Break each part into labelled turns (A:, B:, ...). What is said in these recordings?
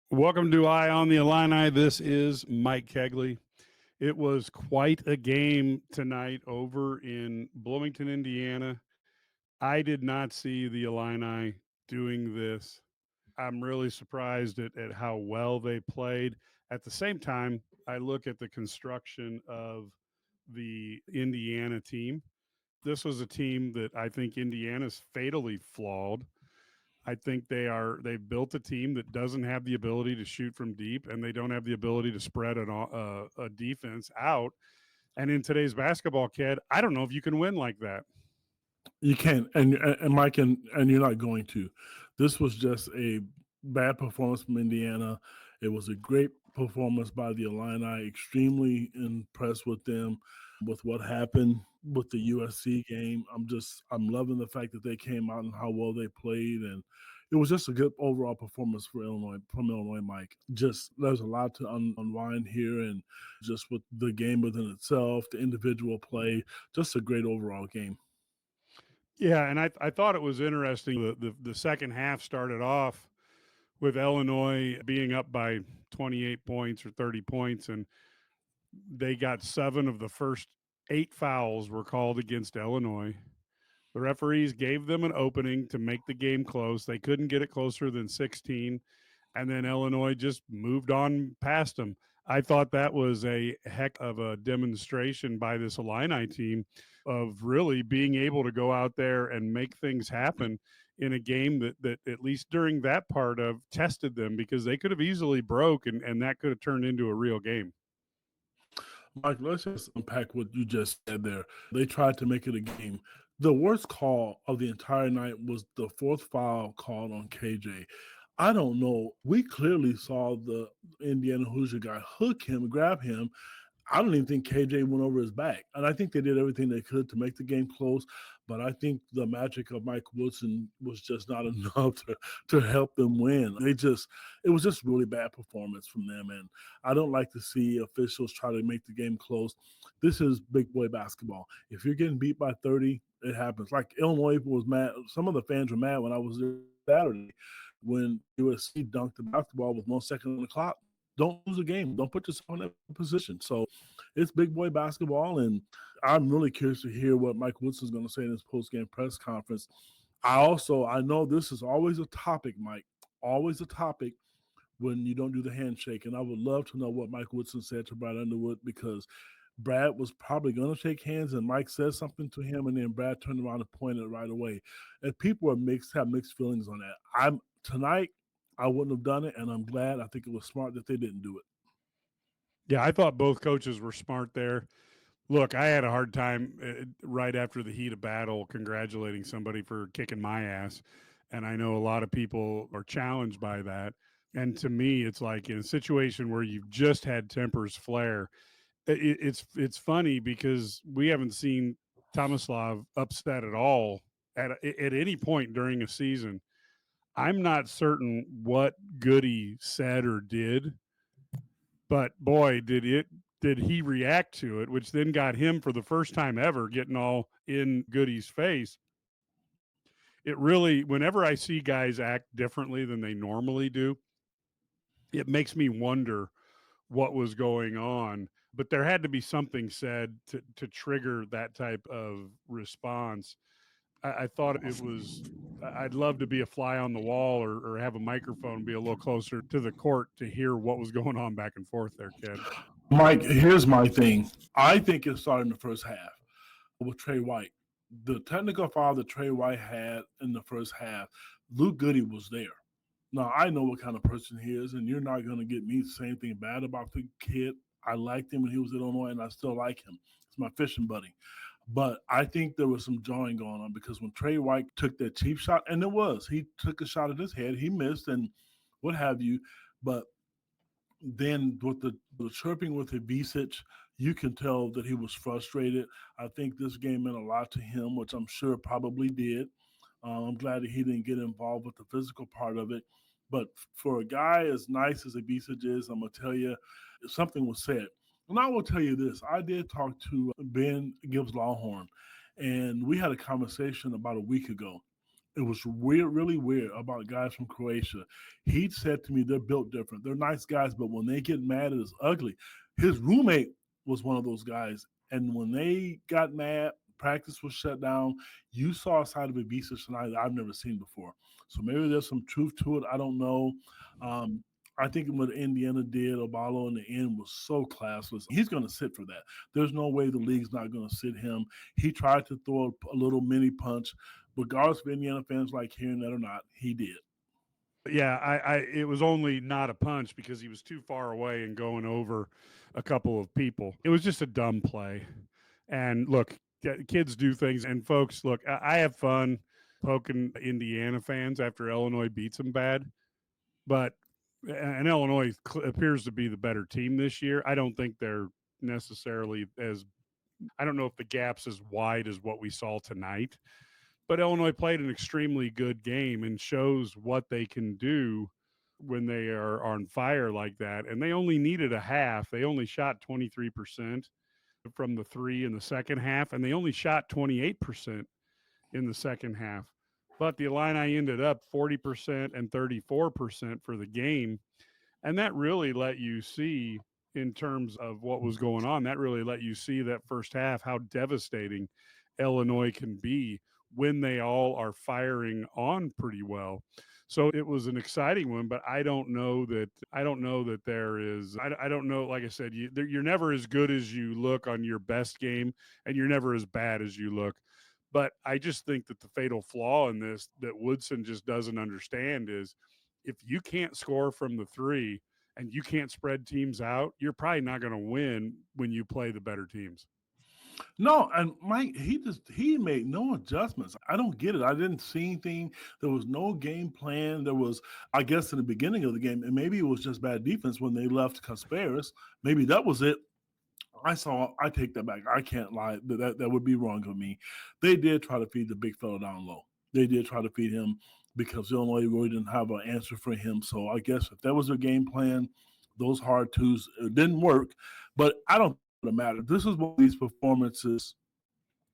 A: Welcome to Eye on the Illini. This is Mike Cagley. It was quite a game tonight over in Bloomington, Indiana. I did not see the Illini doing this. I'm really surprised at how well they played. At the same time, I look at the construction of the Indiana team. This was a team that I think Indiana's fatally flawed. I think they've built a team that doesn't have the ability to shoot from deep, and they don't have the ability to spread a defense out. And in today's basketball, kid, I don't know if you can win like that.
B: You can't, and Mike, and you're not going to. This was just a bad performance from Indiana. It was a great performance by the Illini. Extremely impressed with them, with what happened with the USC game. I'm loving the fact that they came out and how well they played, and it was just a good overall performance for Illinois from Illinois. Mike, just there's a lot to unwind here, and just with the game within itself, the individual play, just a great overall game.
A: Yeah, and I thought it was interesting. The second half started off with Illinois being up by 28 points or 30 points, and they got 7 of the first 8 fouls were called against Illinois. The referees gave them an opening to make the game close. They couldn't get it closer than 16, and then Illinois just moved on past them. I thought that was a heck of a demonstration by this Illini team of really being able to go out there and make things happen in a game that at least during that part of tested them, because they could have easily broke and that could have turned into a real game.
B: Mike, let's just unpack what you just said there. They tried to make it a game. The worst call of the entire night was the fourth foul called on KJ. I don't know. We clearly saw the Indiana Hoosier guy hook him, grab him. I don't even think KJ went over his back. And I think they did everything they could to make the game close. But I think the magic of Mike Woodson was just not enough to help them win. It was just really bad performance from them. And I don't like to see officials try to make the game close. This is big boy basketball. If you're getting beat by 30, it happens. Like Illinois was mad. Some of the fans were mad when I was there Saturday when USC dunked the basketball with 1 second on the clock. Don't lose a game. Don't put yourself in that position. So it's big boy basketball, and I'm really curious to hear what Mike Woodson's going to say in his post-game press conference. I know this is always a topic, Mike, always a topic when you don't do the handshake, and I would love to know what Mike Woodson said to Brad Underwood, because Brad was probably going to shake hands, and Mike said something to him, and then Brad turned around and pointed right away. And people have mixed feelings on that. Tonight, I wouldn't have done it, and I'm glad. I think it was smart that they didn't do it.
A: Yeah, I thought both coaches were smart there. Look, I had a hard time right after the heat of battle congratulating somebody for kicking my ass. And I know a lot of people are challenged by that. And to me, it's like in a situation where you've just had tempers flare, it's funny because we haven't seen Tomislav upset at all at any point during a season. I'm not certain what Goody said or did, but boy, did he react to it, which then got him for the first time ever getting all in Goody's face. It really, whenever I see guys act differently than they normally do, it makes me wonder what was going on. But there had to be something said to trigger that type of response. I thought it was, I'd love to be a fly on the wall or have a microphone, be a little closer to the court to hear what was going on back and forth there, kid.
B: Mike, here's my thing. I think it started in the first half with Trey White. The technical foul that Trey White had in the first half, Luke Goody was there. Now, I know what kind of person he is, and you're not going to get me to say anything bad about the kid. I liked him when he was at Illinois, and I still like him. He's my fishing buddy. But I think there was some jawing going on, because when Trey White took that cheap shot, and he took a shot at his head, he missed and what have you. But then with the chirping with Ibisic, you can tell that he was frustrated. I think this game meant a lot to him, which I'm sure probably did. I'm glad that he didn't get involved with the physical part of it. But for a guy as nice as Ibisic is, I'm going to tell you, something was said. And I will tell you this. I did talk to Ben Gibbs Lawhorn, and we had a conversation about a week ago. it was weird, really weird about guys from Croatia. He said to me, they're built different. They're nice guys, but when they get mad, it's ugly. His roommate was one of those guys. And when they got mad, practice was shut down. You saw a side of Ibiza tonight that I've never seen before. So maybe there's some truth to it. I don't know. Um, I think what Indiana did, Obalo in the end was so classless. He's going to sit for that. There's no way the league's not going to sit him. He tried to throw a little mini punch. Regardless of Indiana fans like hearing that or not, he did.
A: Yeah, it was only not a punch because he was too far away and going over a couple of people. It was just a dumb play. And look, kids do things. And folks, look, I have fun poking Indiana fans after Illinois beats them bad. But and Illinois appears to be the better team this year. I don't think they're necessarily as I don't know if the gap's as wide as what we saw tonight. But Illinois played an extremely good game and shows what they can do when they are on fire like that. And they only needed a half. They only shot 23% from the three in the second half, and they only shot 28% in the second half. But the Illini ended up 40% and 34% for the game. And that really let you see, in terms of what was going on, that really let you see that first half how devastating Illinois can be when they all are firing on pretty well. So it was an exciting one, but I don't know that there is. I don't know. Like I said, you're never as good as you look on your best game, and you're never as bad as you look. But I just think that the fatal flaw in this that Woodson just doesn't understand is if you can't score from the three and you can't spread teams out, you're probably not going to win when you play the better teams.
B: No, and Mike, he made no adjustments. I don't get it. I didn't see anything. There was no game plan. There was, I guess, in the beginning of the game, and maybe it was just bad defense when they left Kasparis. Maybe that was it. I take that back. I can't lie. That would be wrong of me. They did try to feed the big fella down low. They did try to feed him because Illinois really didn't have an answer for him. So I guess if that was their game plan, those hard twos, it didn't work. But I don't think it matter. This is one of these performances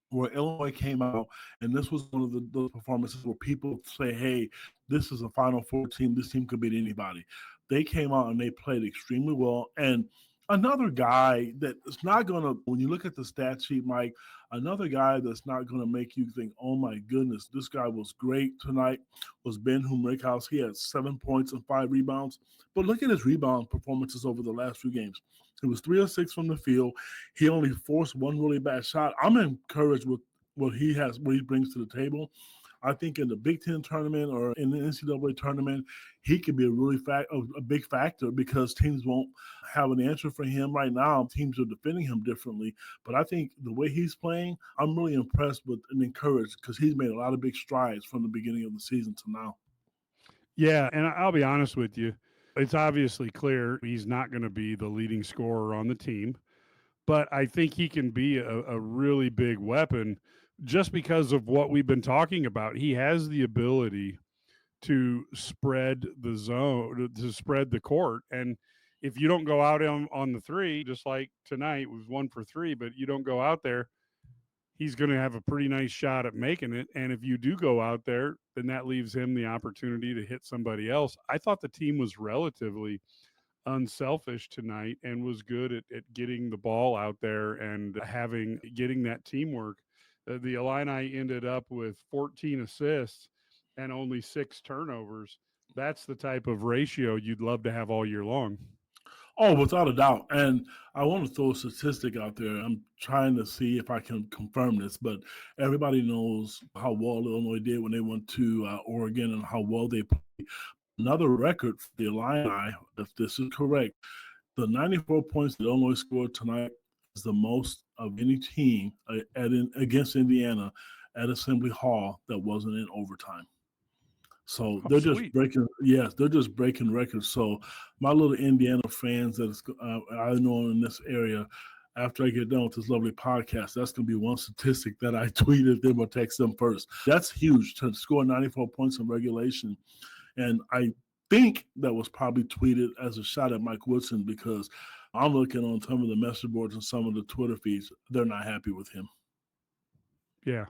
B: where Illinois came out, and this was one of those performances where people say, hey, this is a Final Four team. This team could beat anybody. They came out and they played extremely well. And another guy that is not going to, when you look at the stat sheet, Mike, another guy that's not going to make you think, oh my goodness, this guy was great tonight was Ben Humrickhouse. He had 7 points and 5 rebounds. But look at his rebound performances over the last few games. He was 3 of 6 from the field. He only forced one really bad shot. I'm encouraged with what he brings to the table. I think in the Big Ten tournament or in the NCAA tournament, he could be a big factor because teams won't have an answer for him right now. Teams are defending him differently. But I think the way he's playing, I'm really impressed with and encouraged because he's made a lot of big strides from the beginning of the season to now.
A: Yeah, and I'll be honest with you. It's obviously clear he's not going to be the leading scorer on the team, but I think he can be a really big weapon just because of what we've been talking about. He has the ability to spread the zone, to spread the court. And if you don't go out on the three, just like tonight was 1 for 3, but you don't go out there, he's going to have a pretty nice shot at making it. And if you do go out there, then that leaves him the opportunity to hit somebody else. I thought the team was relatively unselfish tonight and was good at getting the ball out there and getting that teamwork. The Illini ended up with 14 assists and only 6 turnovers. That's the type of ratio you'd love to have all year long.
B: Oh, without a doubt. And I want to throw a statistic out there. I'm trying to see if I can confirm this, but everybody knows how well Illinois did when they went to Oregon and how well they played. Another record for the Illini, if this is correct, the 94 points that Illinois scored tonight is the most of any team against Indiana at Assembly Hall that wasn't in overtime. So
A: Oh,
B: they're just
A: sweet.
B: they're just breaking records. So my little Indiana fans that I know in this area, after I get done with this lovely podcast, that's going to be one statistic that I tweeted them or text them first. That's huge to score 94 points in regulation. And I think that was probably tweeted as a shot at Mike Woodson because I'm looking on some of the message boards and some of the Twitter feeds. They're not happy with him.
A: Yeah.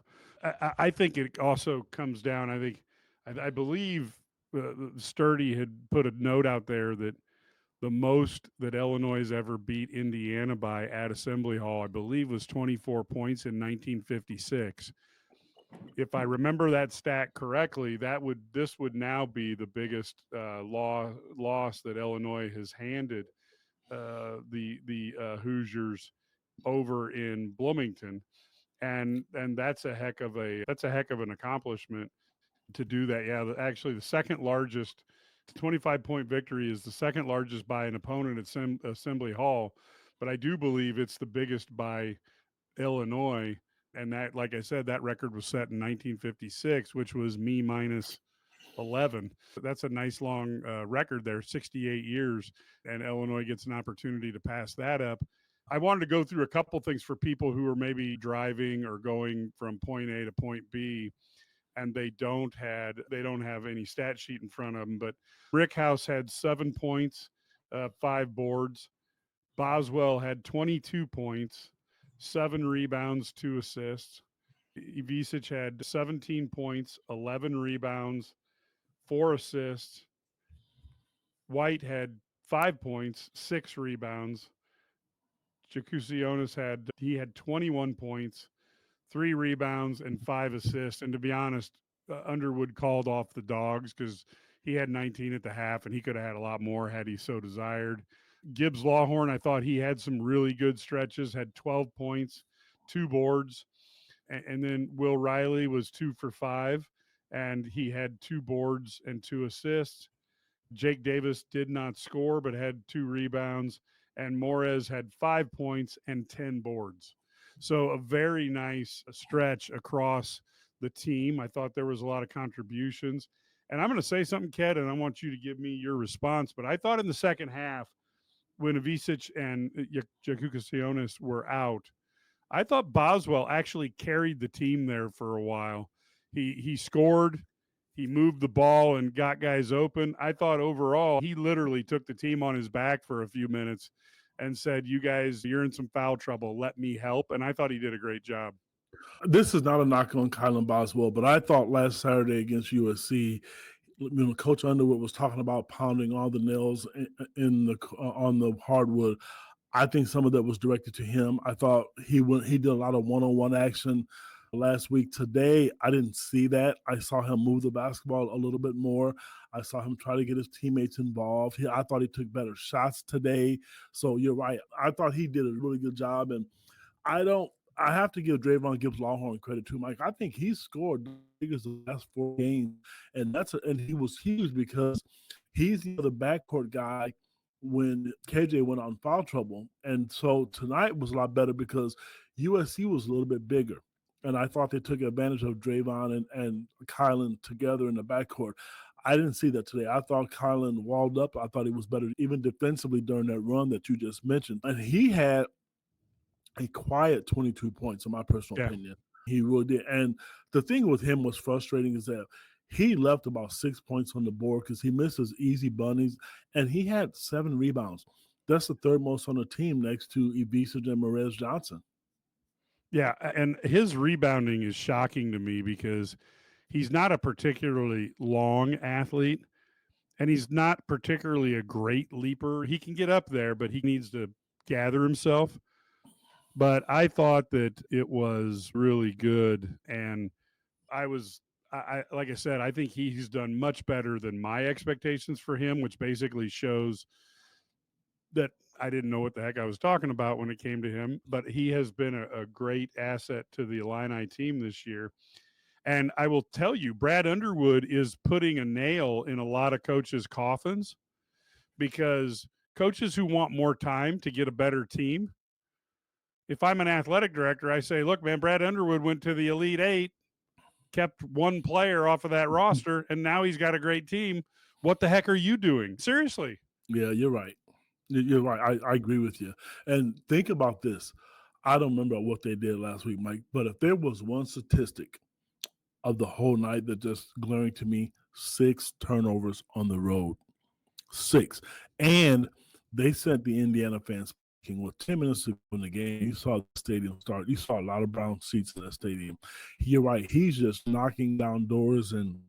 A: I think it also comes down, I think I believe Sturdy had put a note out there that the most that Illinois has ever beat Indiana by at Assembly Hall, I believe, was 24 points in 1956. If I remember that stat correctly, this would now be the biggest loss that Illinois has handed the Hoosiers over in Bloomington, and that's a heck of an accomplishment to do that. Yeah, actually, the second largest 25-point victory is the second largest by an opponent at Assembly Hall, but I do believe it's the biggest by Illinois. And that, like I said, that record was set in 1956, which was me minus 11. That's a nice long record there, 68 years, and Illinois gets an opportunity to pass that up. I wanted to go through a couple things for people who are maybe driving or going from point A to point B, and they don't have any stat sheet in front of them. But Rickhouse had 7 points, 5 boards. Boswell had 22 points, 7 rebounds, 2 assists. Ivisic had 17 points, 11 rebounds, 4 assists. White had 5 points, 6 rebounds. Jakusionis had 21 points, 3 rebounds, and 5 assists. And to be honest, Underwood called off the dogs because he had 19 at the half, and he could have had a lot more had he so desired. Gibbs Lawhorn, I thought he had some really good stretches, had 12 points, 2 boards. And then Will Riley was 2 for 5, and he had 2 boards and 2 assists. Jake Davis did not score, but had 2 rebounds, and Morez had 5 points and 10 boards. So a very nice stretch across the team. I thought there was a lot of contributions. And I'm going to say something, Ked, and I want you to give me your response. But I thought in the second half, when Ivisic and Jakukasionis were out, I thought Boswell actually carried the team there for a while. He scored, he moved the ball and got guys open. I thought overall he literally took the team on his back for a few minutes and said, "You guys, you're in some foul trouble. Let me help." And I thought he did a great job.
B: This is not a knock on Kylan Boswell, but I thought last Saturday against USC, Coach Underwood was talking about pounding all the nails in the on the hardwood. I think some of that was directed to him. I thought he did a lot of one-on-one action last week. Today, I didn't see that. I saw him move the basketball a little bit more. I saw him try to get his teammates involved. I thought he took better shots today. So you're right. I thought he did a really good job, and I have to give Drayvon Gibbs Lawhorn credit too, Mike. I think he scored the biggest the last 4 games, and he was huge because he's the backcourt guy when KJ went on foul trouble. And so tonight was a lot better because USC was a little bit bigger. And I thought they took advantage of Drayvon and Kylan together in the backcourt. I didn't see that today. I thought Kylan walled up. I thought he was better even defensively during that run that you just mentioned. And he had a quiet 22 points, in my personal opinion. He really did. And the thing with him was frustrating is that he left about 6 points on the board because he missed his easy bunnies, and he had 7 rebounds. That's the third most on the team next to Ivisic and Morez Johnson.
A: Yeah, and his rebounding is shocking to me because he's not a particularly long athlete, and he's not particularly a great leaper. He can get up there, but he needs to gather himself. But I thought that it was really good, and I like I said, I think he's done much better than my expectations for him, which basically shows that I didn't know what the heck I was talking about when it came to him. But he has been a great asset to the Illini team this year. And I will tell you, Brad Underwood is putting a nail in a lot of coaches' coffins because coaches who want more time to get a better team, if I'm an athletic director, I say, look, man, Brad Underwood went to the Elite Eight, kept one player off of that roster, and now he's got a great team. What the heck are you doing? Seriously.
B: Yeah, you're right. You're right. I agree with you. And think about this. I don't remember what they did last week, Mike, but if there was one statistic of the whole night that just glaring to me, 6 turnovers on the road. 6. And they sent the Indiana fans with 10 minutes to go in the game. You saw the stadium start. You saw a lot of brown seats in the stadium. You're right. He's just knocking down doors and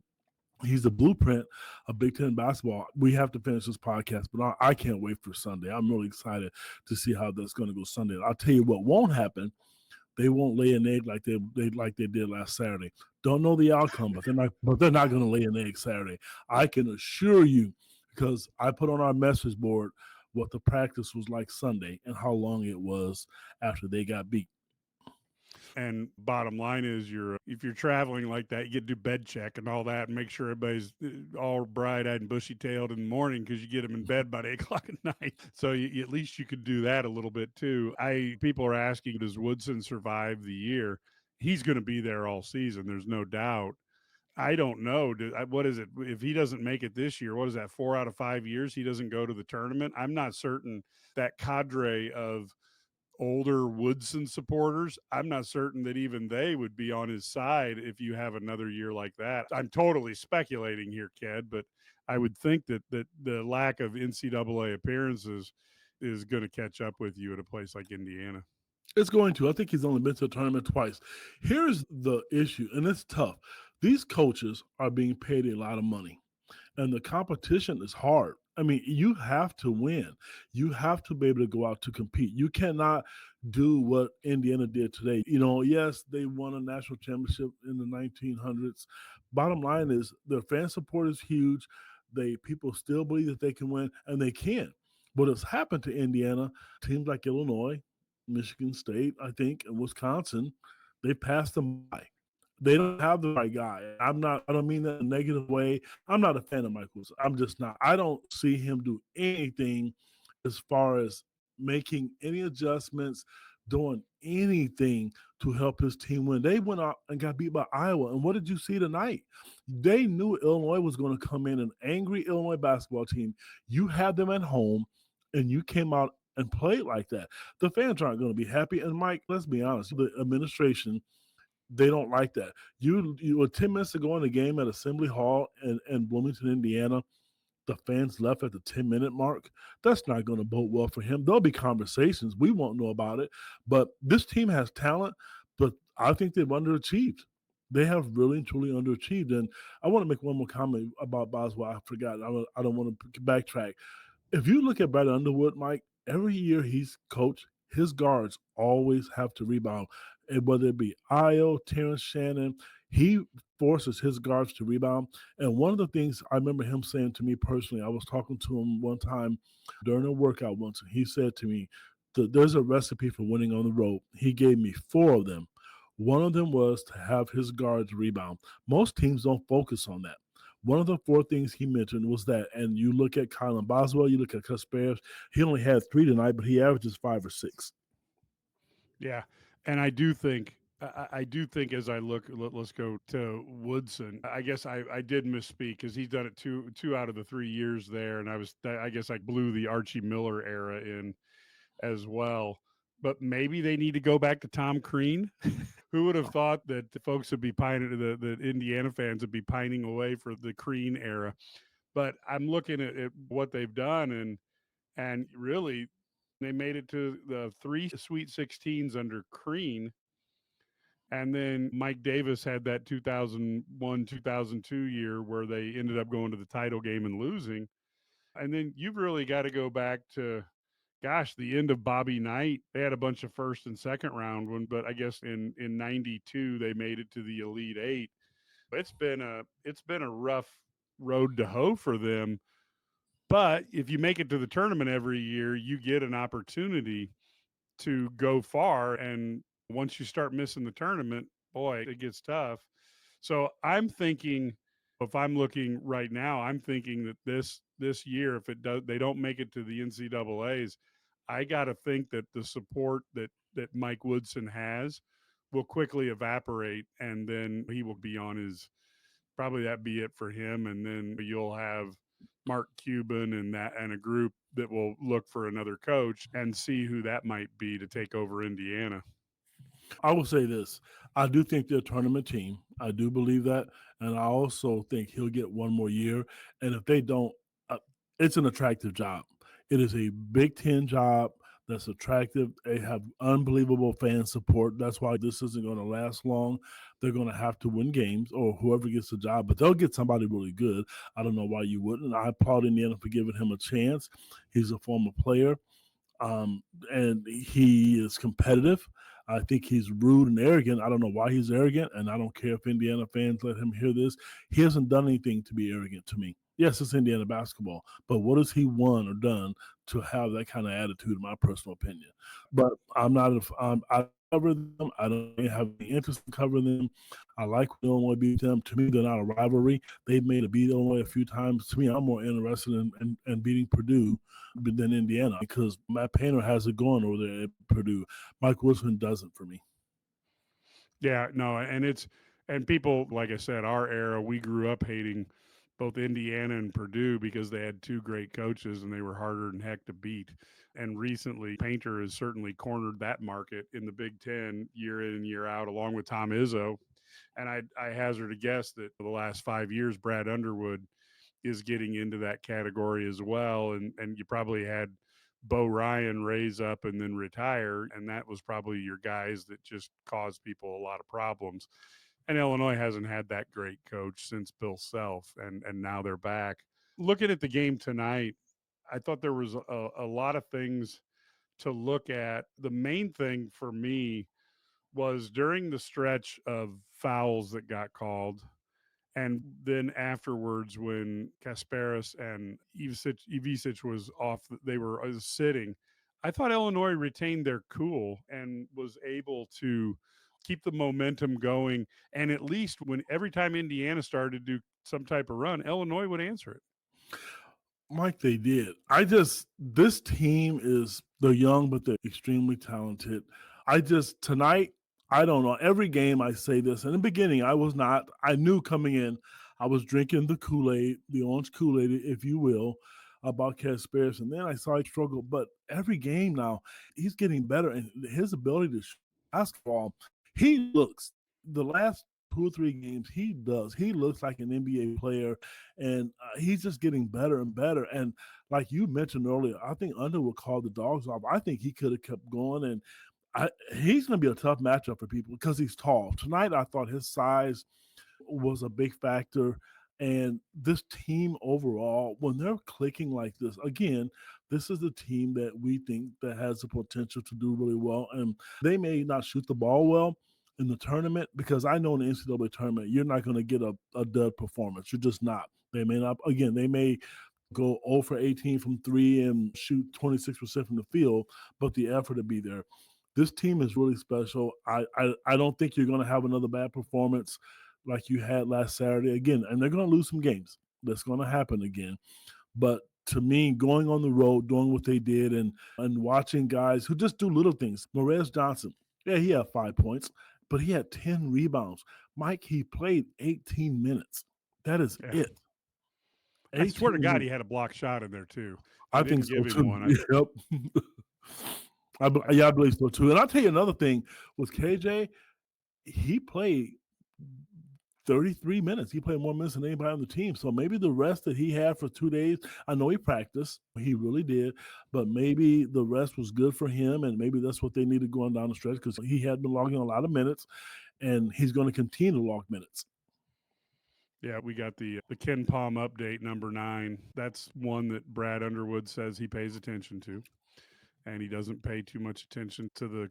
B: He's the blueprint of Big Ten basketball. We have to finish this podcast, but I can't wait for Sunday. I'm really excited to see how that's going to go Sunday. I'll tell you what won't happen. They won't lay an egg like they did last Saturday. Don't know the outcome, but they're not going to lay an egg Saturday. I can assure you, because I put on our message board what the practice was like Sunday and how long it was after they got beat.
A: And bottom line is, if you're traveling like that, you get to do bed check and all that, and make sure everybody's all bright-eyed and bushy-tailed in the morning, because you get them in bed by 8 o'clock at night. So at least you could do that a little bit too. People are asking, does Woodson survive the year? He's going to be there all season. There's no doubt. I don't know. What is it? If he doesn't make it this year, what is that? 4 out of 5 years he doesn't go to the tournament. I'm not certain that cadre of older Woodson supporters, I'm not certain that even they would be on his side if you have another year like that. I'm totally speculating here, Ked, but I would think that the lack of NCAA appearances is going to catch up with you at a place like Indiana.
B: It's going to. I think he's only been to a tournament twice. Here's the issue, and it's tough. These coaches are being paid a lot of money, and the competition is hard. I mean, you have to win. You have to be able to go out to compete. You cannot do what Indiana did today. Yes, they won a national championship in the 1900s. Bottom line is their fan support is huge. People still believe that they can win, and they can. What has happened to Indiana, teams like Illinois, Michigan State, I think, and Wisconsin, they passed them by. They don't have the right guy. I don't mean that in a negative way. I'm not a fan of Mike Wilson. I'm just not. I don't see him do anything as far as making any adjustments, doing anything to help his team win. They went out and got beat by Iowa. And what did you see tonight? They knew Illinois was going to come in, an angry Illinois basketball team. You had them at home, and you came out and played like that. The fans aren't going to be happy. And Mike, let's be honest, the administration, they don't like that. You were 10 minutes ago in the game at Assembly Hall in Bloomington, Indiana. The fans left at the 10-minute mark. That's not going to bode well for him. There'll be conversations. We won't know about it. But this team has talent, but I think they've underachieved. They have really and truly underachieved. And I want to make one more comment about Boswell. I forgot. I don't want to backtrack. If you look at Brad Underwood, Mike, every year he's coached, his guards always have to rebound. And whether it be Io, Terrence Shannon, he forces his guards to rebound. And one of the things I remember him saying to me personally, I was talking to him one time during a workout once, and he said to me, there's a recipe for winning on the road. He gave me 4 of them. One of them was to have his guards rebound. Most teams don't focus on that. One of the 4 things he mentioned was that, and you look at Kylan Boswell, you look at Kasparov, he only had 3 tonight, but he averages 5 or 6.
A: Yeah, and I do think as I look, let's go to Woodson. I guess I did misspeak, because he's done it two out of the 3 years there, and I guess I blew the Archie Miller era in as well. But maybe they need to go back to Tom Crean. Who would have thought that the folks would be pining, the Indiana fans would be pining away for the Crean era? But I'm looking at what they've done, and really, they made it to the 3 Sweet 16s under Crean. And then Mike Davis had that 2001, 2002 year where they ended up going to the title game and losing. And then you've really got to go back to, gosh, the end of Bobby Knight. They had a bunch of first and second round one, but I guess in 92 they made it to the Elite Eight. It's been a rough road to hoe for them. But if you make it to the tournament every year, you get an opportunity to go far. And once you start missing the tournament, boy, it gets tough. So I'm thinking, if I'm looking right now, I'm thinking that this year, if they don't make it to the NCAA's, I got to think that the support that Mike Woodson has will quickly evaporate, and then he will be on his, probably that be it for him, and then you'll have Mark Cuban and a group that will look for another coach and see who that might be to take over Indiana.
B: I will say this. I do think they're a tournament team. I do believe that. And I also think he'll get one more year. And if they don't, it's an attractive job. It is a Big Ten job. that's attractive. They have unbelievable fan support. That's why this isn't going to last long. They're going to have to win games or whoever gets the job, but they'll get somebody really good. I don't know why you wouldn't. I applaud Indiana for giving him a chance. He's a former player, and he is competitive. I think he's rude and arrogant. I don't know why he's arrogant, and I don't care if Indiana fans let him hear this. He hasn't done anything to be arrogant to me. Yes, it's Indiana basketball, but what has he won or done to have that kind of attitude, in my personal opinion? But I'm not, I cover them. I don't have any interest in covering them. I like when Illinois beat them. To me, they're not a rivalry. They've made a beat Illinois a few times. To me, I'm more interested in beating Purdue than Indiana because Matt Painter has it going over there at Purdue. Mike Wilson doesn't for me.
A: Yeah, no, and people, like I said, our era, we grew up hating both Indiana and Purdue because they had two great coaches and they were harder than heck to beat. And recently, Painter has certainly cornered that market in the Big Ten year in and year out, along with Tom Izzo. And I hazard a guess that the last 5 years, Brad Underwood is getting into that category as well. And you probably had Bo Ryan raise up and then retire, and that was probably your guys that just caused people a lot of problems. And Illinois hasn't had that great coach since Bill Self, and now they're back. Looking at the game tonight, I thought there was a lot of things to look at. The main thing for me was during the stretch of fouls that got called, and then afterwards, when Kasparis and Ivisic was off, they were sitting. I thought Illinois retained their cool and was able to keep the momentum going. And at least when every time Indiana started to do some type of run, Illinois would answer it.
B: Mike, they did. This team is, they're young, but they're extremely talented. Tonight, I don't know. Every game I say this. In the beginning, I knew coming in, I was drinking the Kool-Aid, the orange Kool-Aid, if you will, about Kasparis. And then I saw he struggle. But every game now, he's getting better. And his ability to shoot basketball, he looks, the last 2 or 3 games, he does. He looks like an NBA player, and he's just getting better and better. And like you mentioned earlier, I think Underwood called the dogs off. I think he could have kept going, and he's going to be a tough matchup for people because he's tall. Tonight, I thought his size was a big factor. And this team overall, when they're clicking like this, again, this is a team that we think that has the potential to do really well. And they may not shoot the ball well in the tournament because I know in the NCAA tournament, you're not going to get a dud performance. You're just not. They may not, again, they may go 0 for 18 from 3 and shoot 26% from the field, but the effort to be there. This team is really special. I don't think you're going to have another bad performance like you had last Saturday again, and they're going to lose some games. That's going to happen again. But to me, going on the road, doing what they did, and watching guys who just do little things. Morez Johnson, yeah, he had 5 points, but he had 10 rebounds. Mike, he played 18 minutes. That is it.
A: I swear to God,
B: minutes.
A: he had a block shot in there too.
B: I think so too. Yep. I believe so too. And I'll tell you another thing with KJ, he played 33 minutes. He played more minutes than anybody on the team. So maybe the rest that he had for 2 days, I know he practiced. He really did. But maybe the rest was good for him, and maybe that's what they needed going down the stretch because he had been logging a lot of minutes, and he's going to continue to log minutes.
A: Yeah, we got the Ken Palm update number 9. That's one that Brad Underwood says he pays attention to, and he doesn't pay too much attention to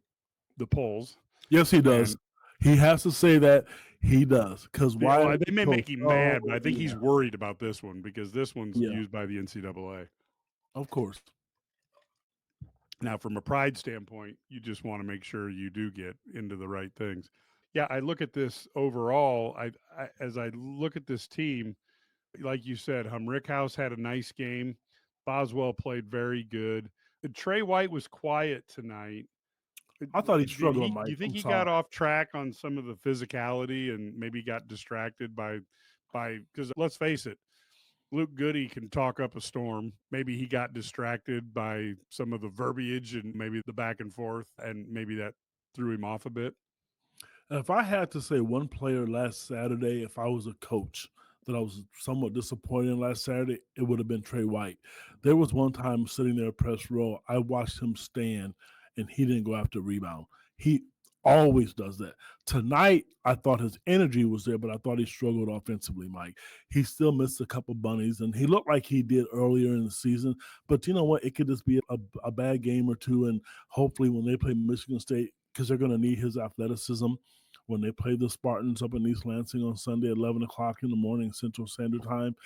A: the polls.
B: Yes, he does. He has to say that. He does. Because why?
A: They may make him mad, but I think he's worried about this one because this one's used by the NCAA.
B: Of course.
A: Now, from a pride standpoint, you just want to make sure you do get into the right things. Yeah, I look at this overall. As I look at this team, like you said, Rickhouse had a nice game. Boswell played very good. Trey White was quiet tonight.
B: I thought he struggled, Mike.
A: Do you think he got off track on some of the physicality and maybe got distracted by because let's face it, Luke Goody can talk up a storm. Maybe he got distracted by some of the verbiage and maybe the back and forth, and maybe that threw him off a bit.
B: If I had to say one player last Saturday, if I was a coach that I was somewhat disappointed in last Saturday, it would have been Trey White. There was one time sitting there press row, I watched him stand and he didn't go after a rebound. He always does that. Tonight, I thought his energy was there, but I thought he struggled offensively, Mike. He still missed a couple bunnies, and he looked like he did earlier in the season. But you know what? It could just be a bad game or two, and hopefully when they play Michigan State, because they're going to need his athleticism, when they play the Spartans up in East Lansing on Sunday at 11 o'clock in the morning Central Standard Time.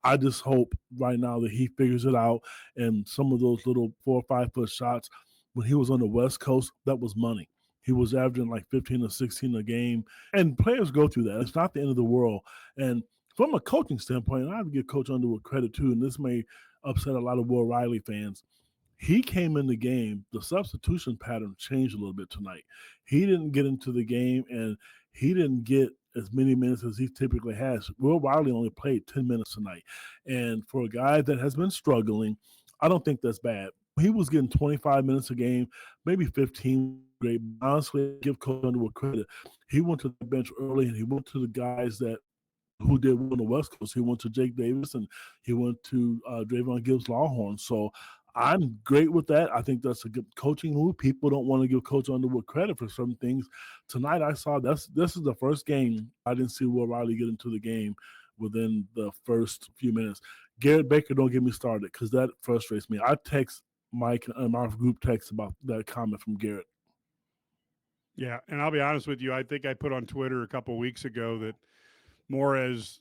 B: I just hope right now that he figures it out, and some of those little 4 or 5 foot shots, when he was on the West Coast, that was money. He was averaging like 15 or 16 a game. And players go through that. It's not the end of the world. And from a coaching standpoint, I have to give Coach Underwood credit too, and this may upset a lot of Will Riley fans. He came in the game, the substitution pattern changed a little bit tonight. He didn't get into the game, and he didn't get as many minutes as he typically has. Will Riley only played 10 minutes tonight. And for a guy that has been struggling, I don't think that's bad. He was getting 25 minutes a game, maybe 15. Great. Honestly, give Coach Underwood credit. He went to the bench early, and he went to the guys that who did well on the West Coast. He went to Jake Davis, and he went to Drayvon Gibbs Longhorn. So I'm great with that. I think that's a good coaching move. People don't want to give Coach Underwood credit for certain things. Tonight, I saw this is the first game I didn't see Will Riley get into the game within the first few minutes. Garrett Baker, don't get me started, because that frustrates me. I text Mike and our group text about that comment from Garrett.
A: Yeah, and I'll be honest with you. I think I put on Twitter a couple weeks ago that more as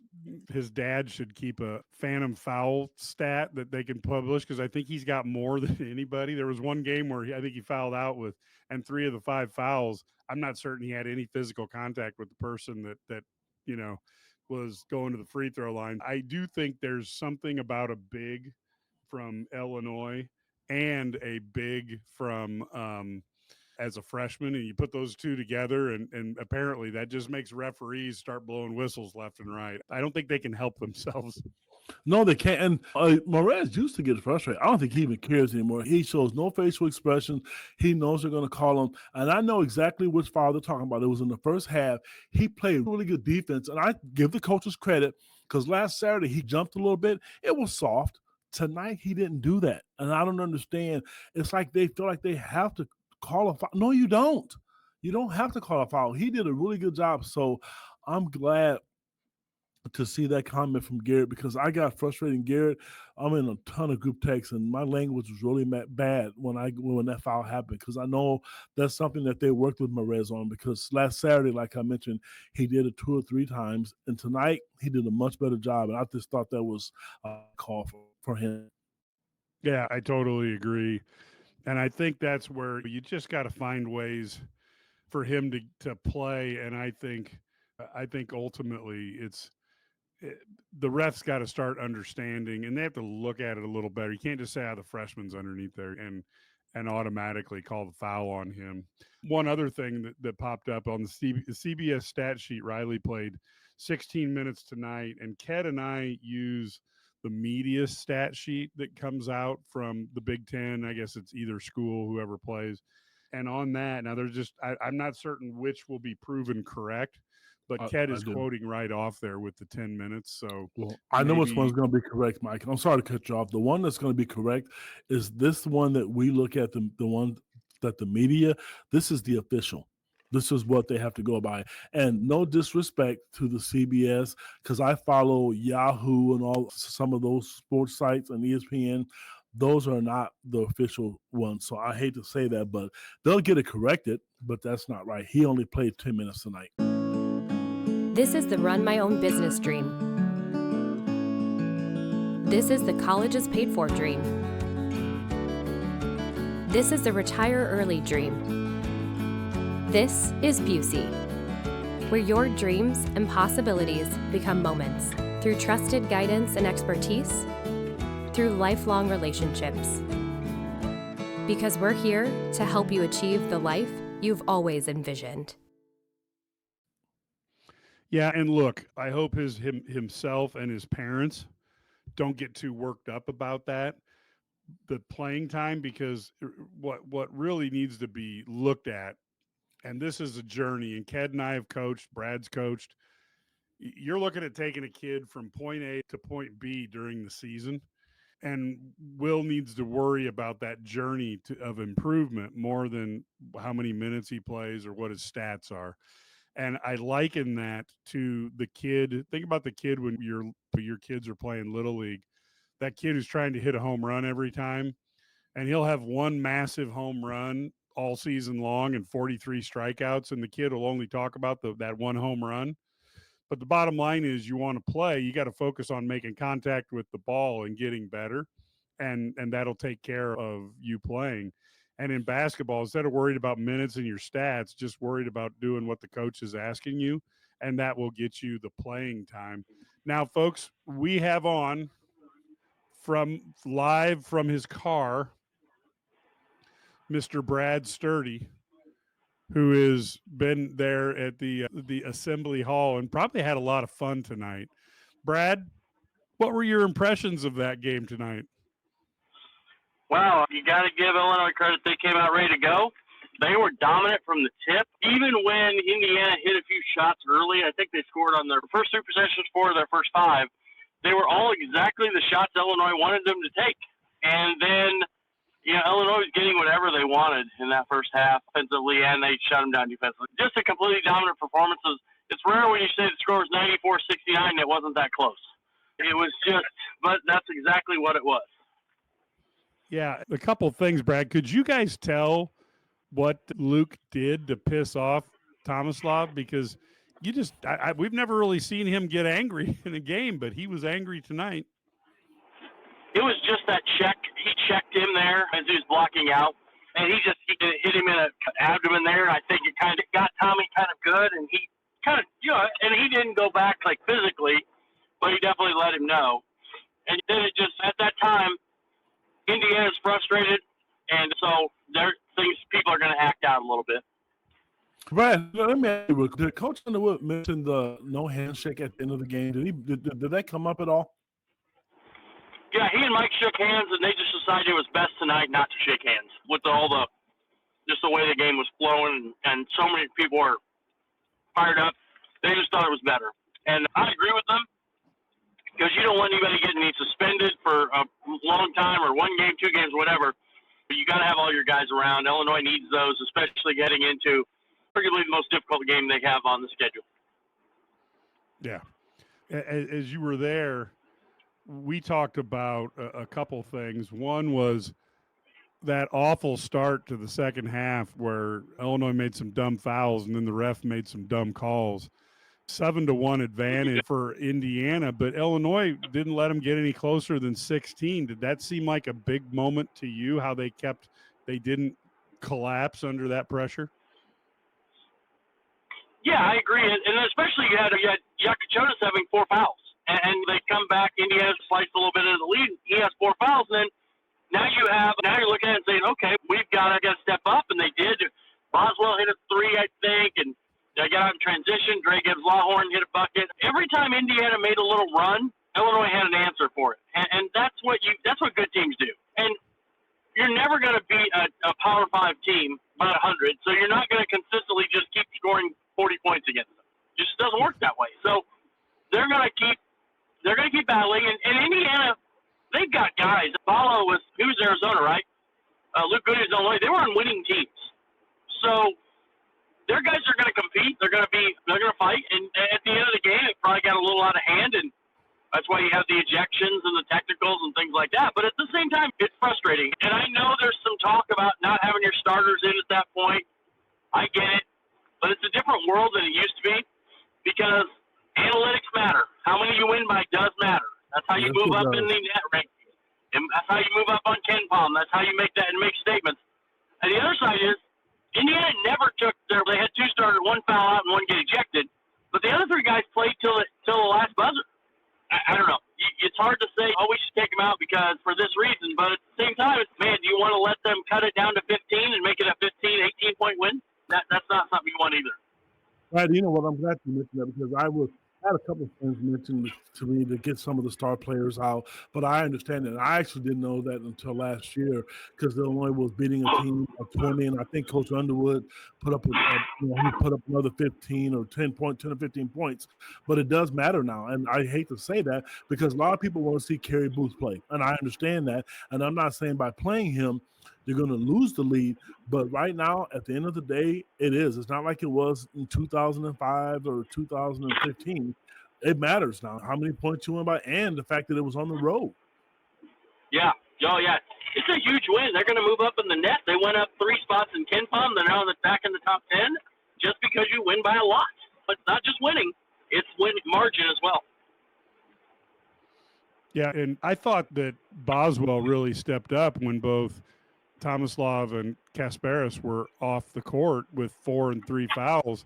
A: his dad should keep a phantom foul stat that they can publish, because I think he's got more than anybody. There was one game where I think he fouled out with, and 3 of the 5 fouls, I'm not certain he had any physical contact with the person that was going to the free throw line. I do think there's something about a big from Illinois and a big from as a freshman, and you put those two together, and apparently that just makes referees start blowing whistles left and right. I don't think they can help themselves.
B: No, they can't. And Morez used to get frustrated. I don't think he even cares anymore. He shows no facial expression. He knows they're going to call him. And I know exactly which foul they're talking about. It was in the first half. He played really good defense. And I give the coaches credit, because last Saturday he jumped a little bit. It was soft. Tonight he didn't do that. And I don't understand. It's like they feel like they have to call a foul. No, you don't. You don't have to call a foul. He did a really good job. So I'm glad to see that comment from Garrett, because I got frustrated. Garrett, I'm in a ton of group texts, and my language was really bad when that foul happened, because I know that's something that they worked with Morez on, because last Saturday, like I mentioned, he did it 2 or 3 times, and tonight he did a much better job, and I just thought that was a call for him.
A: Yeah, I totally agree. And I think that's where you just got to find ways for him to play. And I think ultimately the refs got to start understanding, and they have to look at it a little better. You can't just say, the freshman's underneath there and automatically call the foul on him. One other thing that popped up on the CBS stat sheet, Riley played 16 minutes tonight, and Ked and I use the media stat sheet that comes out from the Big Ten. I guess it's either school, whoever plays. And on that, now there's just, I'm not certain which will be proven correct, but Ked is quoting right off there with the 10 minutes. So,
B: well, I know which one's going to be correct, Mike. I'm sorry to cut you off. The one that's going to be correct is this one that we look at, the one that the media, this is the official. This is what they have to go by. And no disrespect to the CBS, because I follow Yahoo and some of those sports sites and ESPN. Those are not the official ones. So I hate to say that, but they'll get it corrected, but that's not right. He only played 10 minutes tonight.
C: This is the run my own business dream. This is the colleges paid for dream. This is the retire early dream. This is Busey, where your dreams and possibilities become moments through trusted guidance and expertise, through lifelong relationships. Because we're here to help you achieve the life you've always envisioned.
A: Yeah, and look, I hope himself and his parents don't get too worked up about that, the playing time, because what really needs to be looked at, and this is a journey, and Ked and I have coached, Brad's coached, You're looking at taking a kid from point A to point B during the season. And Will needs to worry about that journey of improvement more than how many minutes he plays or what his stats are. And I liken that to the kid. Think about the kid when your kids are playing Little League. That kid who's trying to hit a home run every time, and he'll have one massive home run all season long and 43 strikeouts, and the kid will only talk about that one home run. But the bottom line is, you want to play, you got to focus on making contact with the ball and getting better, and that'll take care of you playing. And in basketball, instead of worried about minutes and your stats, just worried about doing what the coach is asking you, and that will get you the playing time. Now, folks, we have on live from his car, Mr. Brad Sturdy, who has been there at the assembly hall and probably had a lot of fun tonight. Brad, what were your impressions of that game tonight?
D: Well, you got to give Illinois credit. They came out ready to go. They were dominant from the tip. Even when Indiana hit a few shots early, I think they scored on their first 3 possessions, 4 of their first 5. They were all exactly the shots Illinois wanted them to take. And then, Illinois was getting whatever they wanted in that first half offensively, and they shut them down defensively. Just a completely dominant performance. It's rare when you say the score was 94-69 and it wasn't that close. It was just, but that's exactly what it was.
A: Yeah, a couple of things, Brad. Could you guys tell what Luke did to piss off Tomislav? Because we've never really seen him get angry in a game, but he was angry tonight.
D: It was just that check. He checked him there as he was blocking out, and he hit him in the abdomen there. And I think it kind of got Tommy kind of good, and he kind of, and he didn't go back like physically, but he definitely let him know. And then it just, at that time, Indiana's frustrated, and so people are going to act out a little bit.
B: Right. Let me ask you, did Coach Underwood mention the no handshake at the end of the game? Did that come up at all?
D: Yeah, he and Mike shook hands, and they just decided it was best tonight not to shake hands with just the way the game was flowing, and so many people were fired up. They just thought it was better. And I agree with them, because you don't want anybody getting suspended for a long time or 1 game, 2 games, whatever. But you got to have all your guys around. Illinois needs those, especially getting into arguably the most difficult game they have on the schedule.
A: Yeah. As you were there, we talked about a couple things. One was that awful start to the second half where Illinois made some dumb fouls and then the ref made some dumb calls. 7-1 advantage for Indiana, but Illinois didn't let them get any closer than 16. Did that seem like a big moment to you, how they didn't collapse under that pressure?
D: Yeah, I agree. And especially you had Yakuchonis having 4 fouls. And they come back, Indiana sliced a little bit into the lead. He has 4 fouls, and then now you're looking at it and saying, okay, we've got to step up, and they did. Boswell hit a 3, I think, and they got out in transition. Dre Gibbs Lawhorn hit a bucket. Every time Indiana made a little run, Illinois had an answer for it, and that's what good teams do. And you're never going to beat a Power 5 team by 100, so you're not going to consistently just keep scoring 40 points against them. It just doesn't work that way. So they're going to keep battling, and Indiana, they've got guys. Apollo was Arizona, right? Luke Goody was Illinois. They were on winning teams, so their guys are going to compete. They're going to fight, and at the end of the game, it probably got a little out of hand, and that's why you have the ejections and the technicals and things like that. But at the same time, it's frustrating, and I know there's some talk about not having your starters in at that point. I get it, but it's a different world than it used to be because analytics matter. How many you win by does matter. That's how you move up in the net rankings. And that's how you move up on KenPom. That's how you make that and make statements. And the other side is Indiana never took they had 2 starters, 1 foul out and 1 get ejected. But the other 3 guys played till the last buzzer. I don't know. It's hard to say, we should take them out because for this reason. But at the same time, do you want to let them cut it down to 15 and make it a 15, 18-point win? That's not something you want either.
B: Right. You know what? I'm glad you mentioned that because I was had a couple of friends mention to me to get some of the star players out, but I understand it. I actually didn't know that until last year because Illinois was beating a team of 20, and I think Coach Underwood put up he put up another 15 or 10 or 15 points. But it does matter now, and I hate to say that because a lot of people want to see Kerry Booth play, and I understand that. And I'm not saying by playing him you're going to lose the lead, but right now, at the end of the day, it is. It's not like it was in 2005 or 2015. It matters now how many points you win by and the fact that it was on the road.
D: Yeah. Oh, yeah. It's a huge win. They're going to move up in the net. They went up 3 spots in KenPom. They're now back in the top 10 just because you win by a lot. But it's not just winning. It's win margin as well.
A: Yeah, and I thought that Boswell really stepped up when both Tomislav and Kasparis were off the court with 4 and 3 fouls.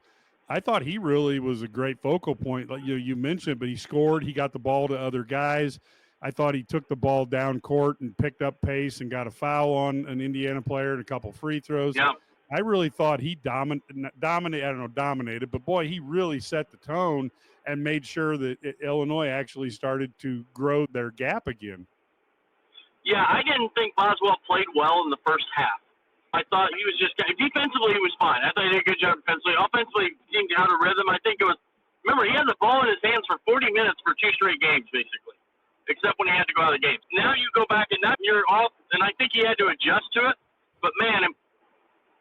A: I thought he really was a great focal point, like you mentioned, but he scored. He got the ball to other guys. I thought he took the ball down court and picked up pace and got a foul on an Indiana player and a couple free throws.
D: Yeah.
A: I really thought he dominated, but boy, he really set the tone and made sure that Illinois actually started to grow their gap again.
D: Yeah, I didn't think Boswell played well in the first half. I thought he was just defensively he was fine. I thought he did a good job defensively. Offensively, he seemed out of rhythm. I think it was. Remember, he had the ball in his hands for 40 minutes for 2 straight games, basically, except when he had to go out of the game. Now you go back and now you're off, and I think he had to adjust to it. But man,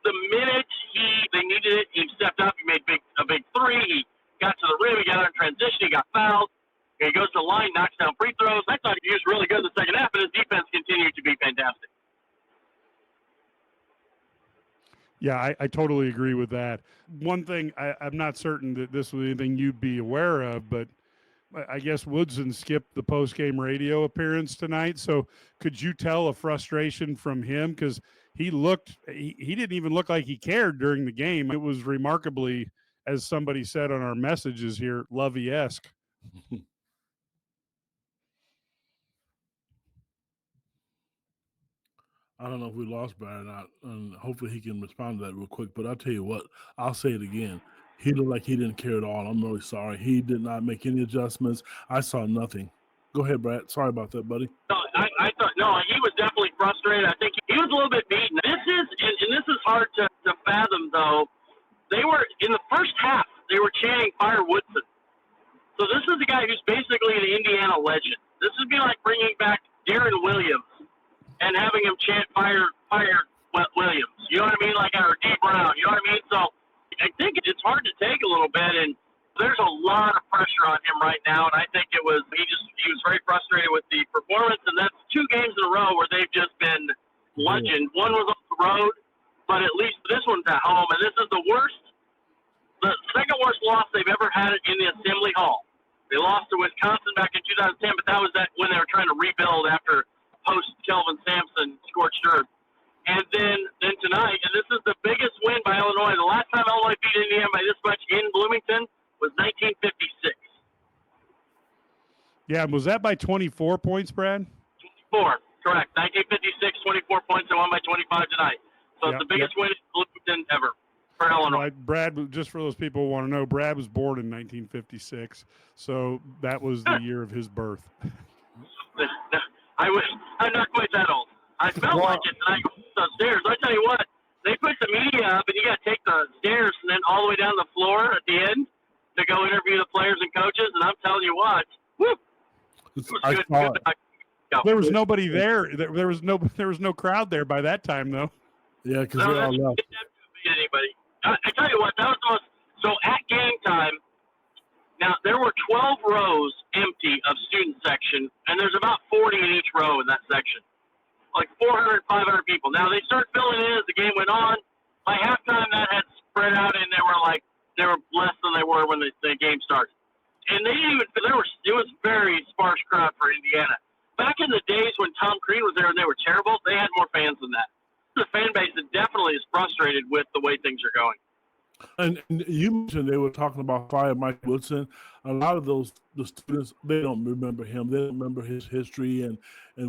D: the minute they needed it, he stepped up. He made a big three. He got to the rim. He got out of transition. He got fouled. He goes to the line, knocks down free throws. I thought he was really good in the second half, and his defense continued to be fantastic.
A: Yeah, I totally agree with that. One thing, I'm not certain that this was anything you'd be aware of, but I guess Woodson skipped the post-game radio appearance tonight. So could you tell a frustration from him? Because he didn't even look like he cared during the game. It was remarkably, as somebody said on our messages here, Lovey-esque.
B: I don't know if we lost Brad or not, and hopefully he can respond to that real quick. But I'll tell you what, I'll say it again. He looked like he didn't care at all. I'm really sorry. He did not make any adjustments. I saw nothing. Go ahead, Brad. Sorry about that, buddy.
D: No, I thought he was definitely frustrated. I think he was a little bit beaten. This is hard to fathom though. They were in the first half. They were chanting "Fire Woodson." So this is the guy who's basically an Indiana legend. This would be like bringing back Darren Williams and having him chant "Fire Williams." You know what I mean? Like or D Brown. You know what I mean? So I think it's hard to take a little bit, and there's a lot of pressure on him right now. And I think he was very frustrated with the performance, and that's 2 games in a row where they've just been bludgeoned. One was on the road, but at least this one's at home, and this is the second worst loss they've ever had in the Assembly Hall. They lost to Wisconsin back in 2010, but that was when they were trying to rebuild after post Kelvin Sampson scorched earth. And then tonight, and this is the biggest win by Illinois. The last time Illinois beat Indiana by this much in Bloomington was 1956.
A: Yeah, was that by 24 points, Brad?
D: 24, correct. 1956, 24 points. They won by 25 tonight. So it's the biggest win in Bloomington ever for Illinois.
A: Brad, just for those people who want to know, Brad was born in 1956, so that was the year of his birth.
D: I'm not quite that old. I felt like it tonight upstairs. I tell you what, they put the media up, and you got to take the stairs and then all the way down the floor at the end to go interview the players and coaches. And I'm telling you what, whoop, it was good.
A: There was nobody there. There was no crowd there by that time, though.
B: Yeah, because they all left.
D: Anybody. I tell you what, that was the most. So at game time, now there were 12 rows empty of student section, and there's about 40 in each row in that section. Like 400, 500 people. Now they start filling in as the game went on. By halftime, that had spread out, and they were less than they were when the game started. And they didn't even. It was very sparse crowd for Indiana. Back in the days when Tom Crean was there and they were terrible, they had more fans than that. The fan base that definitely is frustrated with the way things are going.
B: And you mentioned they were talking about fire Mike Woodson. A lot of the students, they don't remember him. They don't remember his history and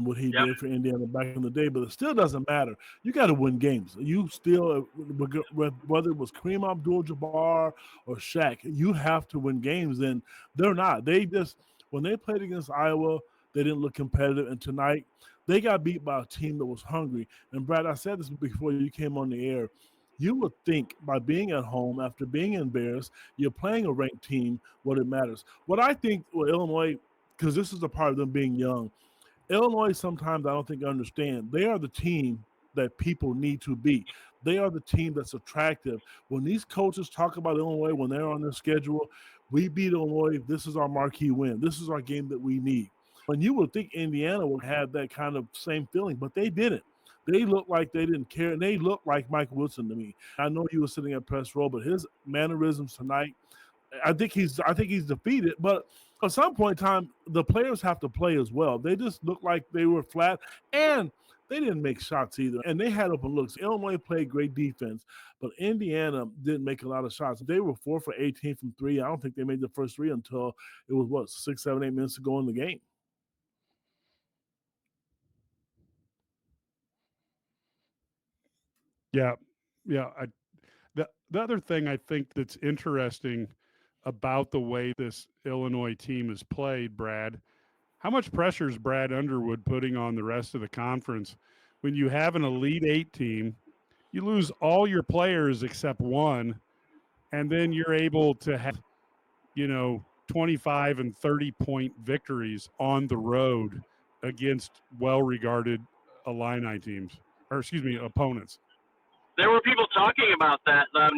B: what he
D: Yep.
B: did for Indiana back in the day. But it still doesn't matter. You got to win games. You still, whether it was Kareem Abdul-Jabbar or Shaq, you have to win games. And they're not. They just, when they played against Iowa, they didn't look competitive. And tonight, they got beat by a team that was hungry. And Brad, I said this before you came on the air. You would think by being at home after being embarrassed, you're playing a ranked team, what it matters. What I think with Illinois, because this is a part of them being young, Illinois sometimes I don't think understand. They are the team that people need to beat. They are the team that's attractive. When these coaches talk about Illinois, when they're on their schedule, we beat Illinois. This is our marquee win. This is our game that we need. And you would think Indiana would have that kind of same feeling, but they didn't. They looked like they didn't care, and they looked like Mike Woodson to me. I know he was sitting at press row, but his mannerisms tonight, I think he's defeated. But at some point in time, the players have to play as well. They just looked like they were flat, and they didn't make shots either. And they had open looks. Illinois played great defense, but Indiana didn't make a lot of shots. They were 4 for 18 from three. I don't think they made the first three until it was 6, 7, 8 minutes to go in the game.
A: Yeah, yeah. The other thing I think that's interesting about the way this Illinois team is played, Brad, how much pressure is Brad Underwood putting on the rest of the conference when you have an Elite Eight team? You lose all your players except one, and then you're able to have, 25 and 30-point victories on the road against well-regarded Illini teams, or excuse me, opponents.
D: There were people talking about that, 9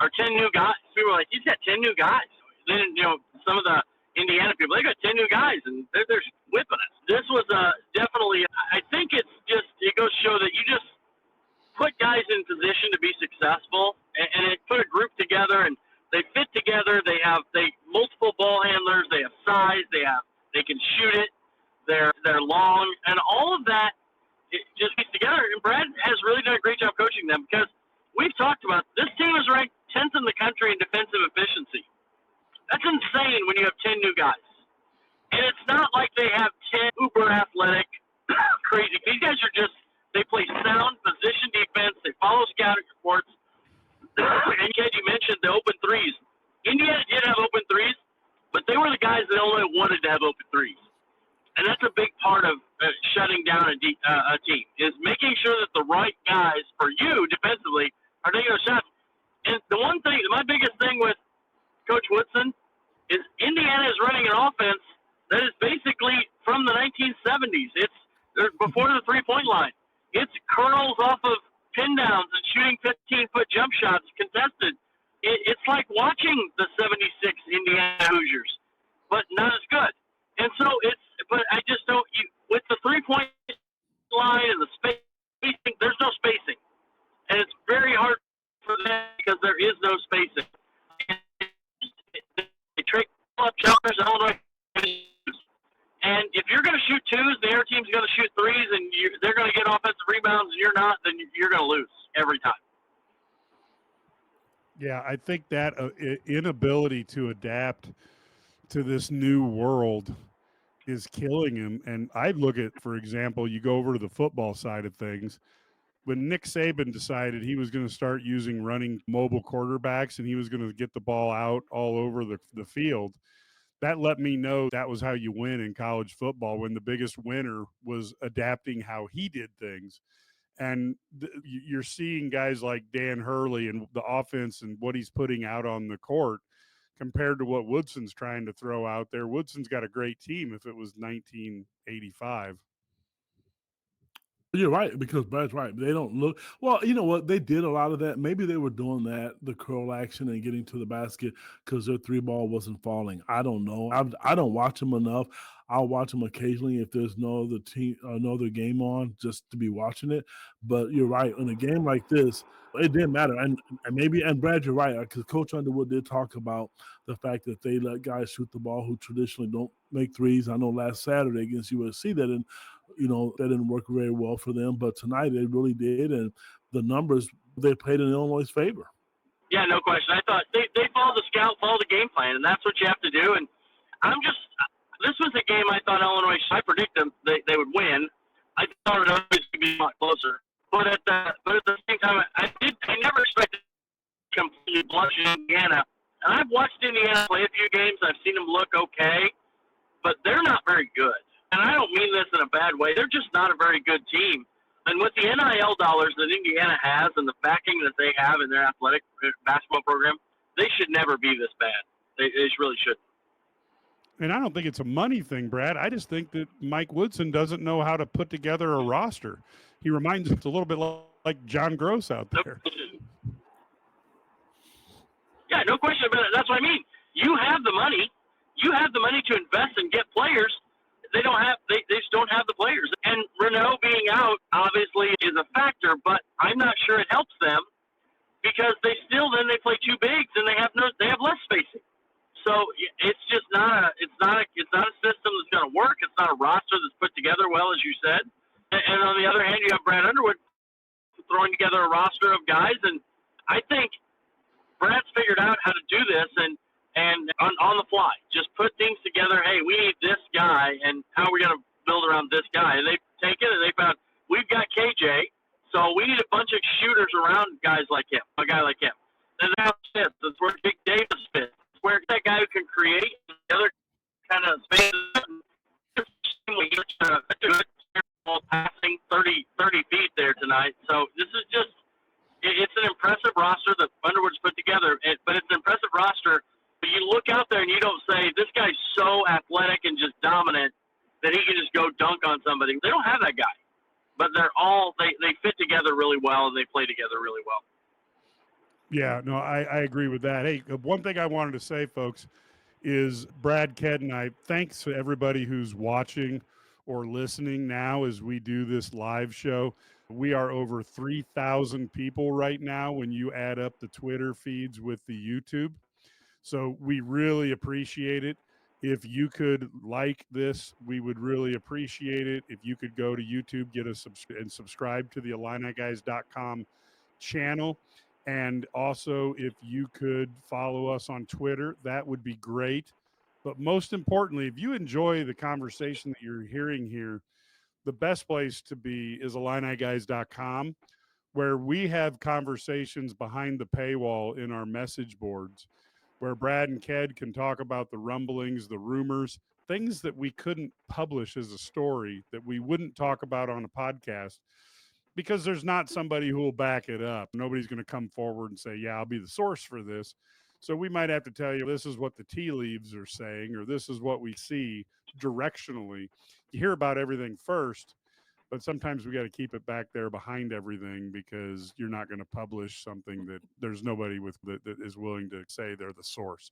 D: or 10 new guys. People were like, he's got 10 new guys. Then, some of the Indiana people, they got 10 new guys, and they're whipping us. This was definitely, I think it goes to show that you just put guys in position to be successful, and it put a group together, and they fit together. They multiple ball handlers. They have size. They can shoot it. They're long, and all of that, it just pieced together. And Brad has really done a great job coaching them, because we've talked about this team is ranked 10th in the country in defensive efficiency. That's insane when you have 10 new guys. And it's not like they have 10 uber athletic, crazy. These guys are they play sound position defense. They follow scouting reports. And Ked, you mentioned the open threes. Indiana did have open threes, but they were the guys that only wanted to have open threes. And that's a big part of shutting down a team, is making sure that the right guys for you defensively are taking those shots. And the one thing, my biggest thing with Coach Woodson is Indiana is running an offense that is basically from the 1970s. They're before the three-point line. It's curls off of pin downs and shooting 15-foot jump shots contested. It's like watching the 76 Indiana Hoosiers, but not as good. And so but I just don't, with the three-point line and the spacing, there's no spacing. And it's very hard for them because there is no spacing. They trick up jumpers, Illinois. And if you're going to shoot twos, the other team's going to shoot threes, and they're going to get offensive rebounds, and you're not, then you're going to lose every time.
A: Yeah, I think that inability to adapt to this new world is killing him. And I look at, for example, you go over to the football side of things. When Nick Saban decided he was going to start using running mobile quarterbacks and he was going to get the ball out all over the field, that let me know that was how you win in college football, when the biggest winner was adapting how he did things. And you're seeing guys like Dan Hurley and the offense and what he's putting out on the court compared to what Woodson's trying to throw out there. Woodson's got a great team if it was 1985.
B: You're right, because Brad's right. They don't look well. You know what? They did a lot of that. Maybe they were doing that, the curl action and getting to the basket because their three ball wasn't falling. I don't know. I don't watch them enough. I'll watch them occasionally if there's no other game on, just to be watching it. But you're right. In a game like this, it didn't matter. And Brad, you're right, because Coach Underwood did talk about the fact that they let guys shoot the ball who traditionally don't make threes. I know last Saturday against USC that didn't work very well for them, but tonight they really did, and the numbers, they played in Illinois' favor.
D: Yeah, no question. I thought they follow the scout, follow the game plan, and that's what you have to do. And this was a game I thought Illinois, I predict them, they would win. I thought it would be a lot closer. But at the same time, I never expected to completely blush Indiana. And I've watched Indiana play a few games. I've seen them look okay, but they're not very good. And I don't mean this in a bad way. They're just not a very good team. And with the NIL dollars that Indiana has and the backing that they have in their athletic basketball program, they should never be this bad. They really shouldn't.
A: And I don't think it's a money thing, Brad. I just think that Mike Woodson doesn't know how to put together a roster. He reminds us a little bit like John Gross out there.
D: Yeah, no question about it. That's what I mean. You have the money. You have the money to invest and get players. They just don't have the players. And Renault being out obviously is a factor, but I'm not sure it helps them because they play two bigs and they have less spacing. So it's just not a system that's going to work. It's not a roster that's put together well, as you said. And on the other hand, you have Brad Underwood throwing together a roster of guys, and I think Brad's figured out how to do this and on the fly, just put things together. Hey, we need this guy, and how are we going to build around this guy? And they've taken it and they found we've got KJ, so we need a bunch of shooters around guys like him, a guy like him. And that's it. That's where Big Davis fits. It's where that guy who can create the other kind of spaces. Passing 30 feet there tonight. So this is just it's an impressive roster that Underwood's put together, but it's an impressive roster. But you look out there and you don't say, this guy's so athletic and just dominant that he can just go dunk on somebody. They don't have that guy. But they fit together really well, and they play together really well.
A: Yeah, no, I agree with that. Hey, one thing I wanted to say, folks, is Brad, Ked, and I, thanks to everybody who's watching or listening now as we do this live show. We are over 3,000 people right now when you add up the Twitter feeds with the YouTube. So we really appreciate it. If you could like this, we would really appreciate it. If you could go to YouTube, get us and subscribe to the IlliniGuys.com channel. And also, if you could follow us on Twitter, that would be great. But most importantly, if you enjoy the conversation that you're hearing here, the best place to be is IlliniGuys.com, where we have conversations behind the paywall in our message boards, where Brad and Ked can talk about the rumblings, the rumors, things that we couldn't publish as a story, that we wouldn't talk about on a podcast, because there's not somebody who will back it up. Nobody's going to come forward and say, yeah, I'll be the source for this. So we might have to tell you, this is what the tea leaves are saying, or this is what we see directionally. You hear about everything first, but sometimes we got to keep it back there behind everything, because you're not going to publish something that there's nobody with that is willing to say they're the source.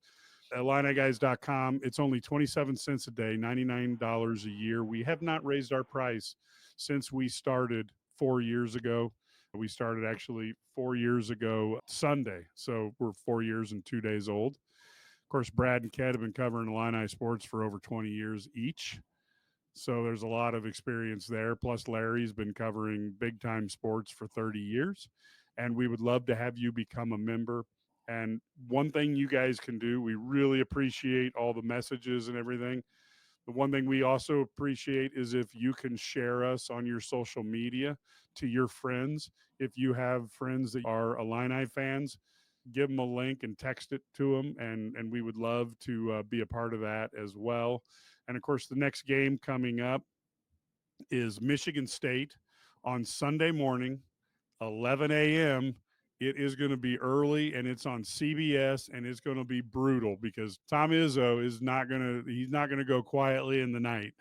A: IlliniGuys.com. It's only 27 cents a day, $99 a year. We have not raised our price since we started 4 years ago. We started actually 4 years ago Sunday. So we're 4 years and 2 days old. Of course, Brad and Ked have been covering Illini sports for over 20 years each. So there's a lot of experience there. Plus, Larry's been covering big time sports for 30 years. And we would love to have you become a member. And one thing you guys can do, we really appreciate all the messages and everything. The one thing we also appreciate is if you can share us on your social media to your friends. If you have friends that are Illini fans, give them a link and text it to them. And we would love to be a part of that as well. And of course, the next game coming up is Michigan State on Sunday morning, 11 a.m. It is going to be early, and it's on CBS, and it's going to be brutal, because Tom Izzo he's not going to go quietly in the night.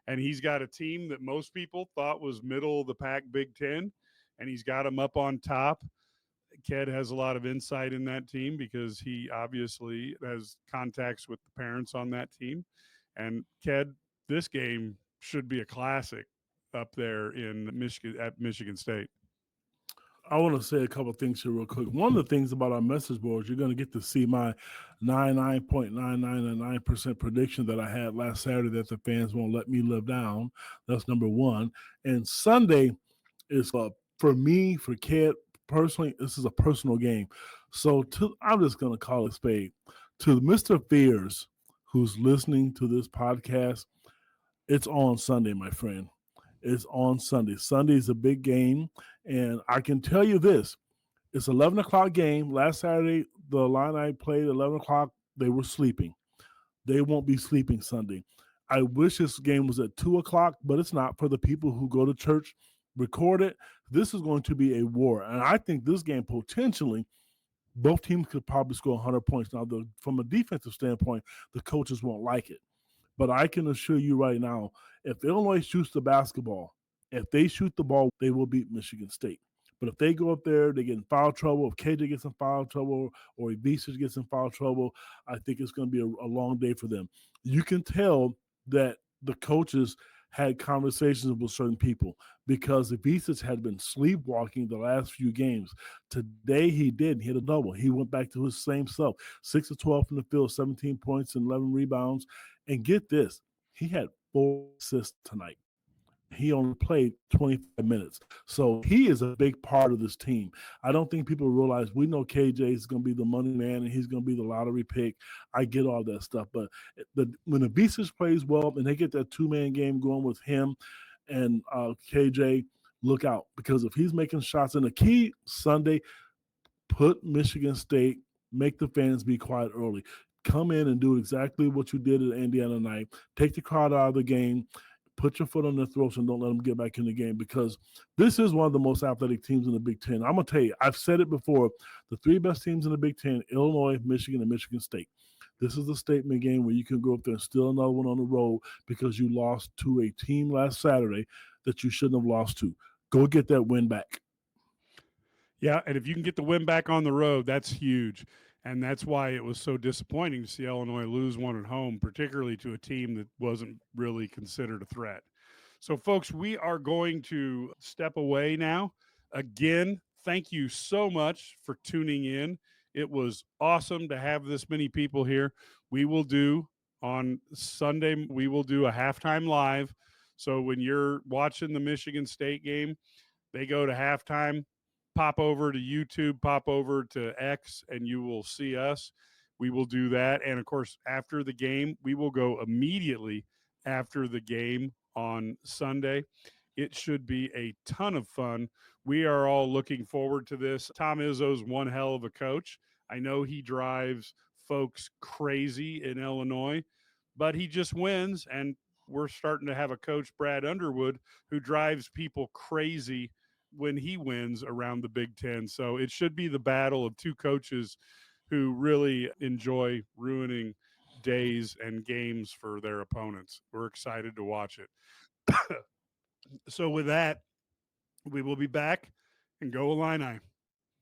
A: And he's got a team that most people thought was middle of the pack Big Ten, and he's got them up on top. Ked has a lot of insight in that team because he obviously has contacts with the parents on that team. And Ked, this game should be a classic up there in Michigan at Michigan State.
B: I want to say a couple of things here real quick. One of the things about our message boards, you're going to get to see my 99.999% prediction that I had last Saturday that the fans won't let me live down. That's number one. And Sunday is for me, for Ked, personally, this is a personal game. So I'm just going to call it spade. To Mr. Fears, who's listening to this podcast, it's on Sunday, my friend. It's on Sunday. Sunday is a big game, and I can tell you this: it's 11 o'clock game. Last Saturday, the Illini played 11 o'clock. They were sleeping. They won't be sleeping Sunday. I wish this game was at 2 o'clock, but it's not. For the people who go to church, record it. This is going to be a war, and I think this game potentially both teams could probably score 100 points. Now, from a defensive standpoint, the coaches won't like it. But I can assure you right now, if Illinois shoots the basketball, if they shoot the ball, they will beat Michigan State. But if they go up there, they get in foul trouble. If KJ gets in foul trouble or Ibiza gets in foul trouble, I think it's going to be a long day for them. You can tell that the coaches had conversations with certain people because Ibiza had been sleepwalking the last few games. Today he did. He hit a double. He went back to his same self. 6 of 12 from the field, 17 points and 11 rebounds. And get this, he had 4 assists tonight. He only played 25 minutes. So he is a big part of this team. I don't think people realize we know KJ is going to be the money man and he's going to be the lottery pick. I get all that stuff. But when the Beasts plays well and they get that two-man game going with him and KJ, look out. Because if he's making shots, and the key Sunday, put Michigan State, make the fans be quiet early. Come in and do exactly what you did at Indiana night. Take the crowd out of the game. Put your foot on their throats and don't let them get back in the game, because this is one of the most athletic teams in the Big Ten. I'm going to tell you, I've said it before, the 3 best teams in the Big Ten, Illinois, Michigan, and Michigan State. This is a statement game where you can go up there and steal another one on the road because you lost to a team last Saturday that you shouldn't have lost to. Go get that win back.
A: Yeah, and if you can get the win back on the road, that's huge. And that's why it was so disappointing to see Illinois lose one at home, particularly to a team that wasn't really considered a threat. So, folks, we are going to step away now. Again, thank you so much for tuning in. It was awesome to have this many people here. We will do on Sunday, we will do a halftime live. So when you're watching the Michigan State game, they go to halftime. Pop over to YouTube, pop over to X, and you will see us. We will do that. And, of course, after the game, we will go immediately after the game on Sunday. It should be a ton of fun. We are all looking forward to this. Tom Izzo's one hell of a coach. I know he drives folks crazy in Illinois, but he just wins. And we're starting to have a coach, Brad Underwood, who drives people crazy when he wins around the Big Ten. So it should be the battle of two coaches who really enjoy ruining days and games for their opponents. We're excited to watch it. So with that, we will be back, and go Illini.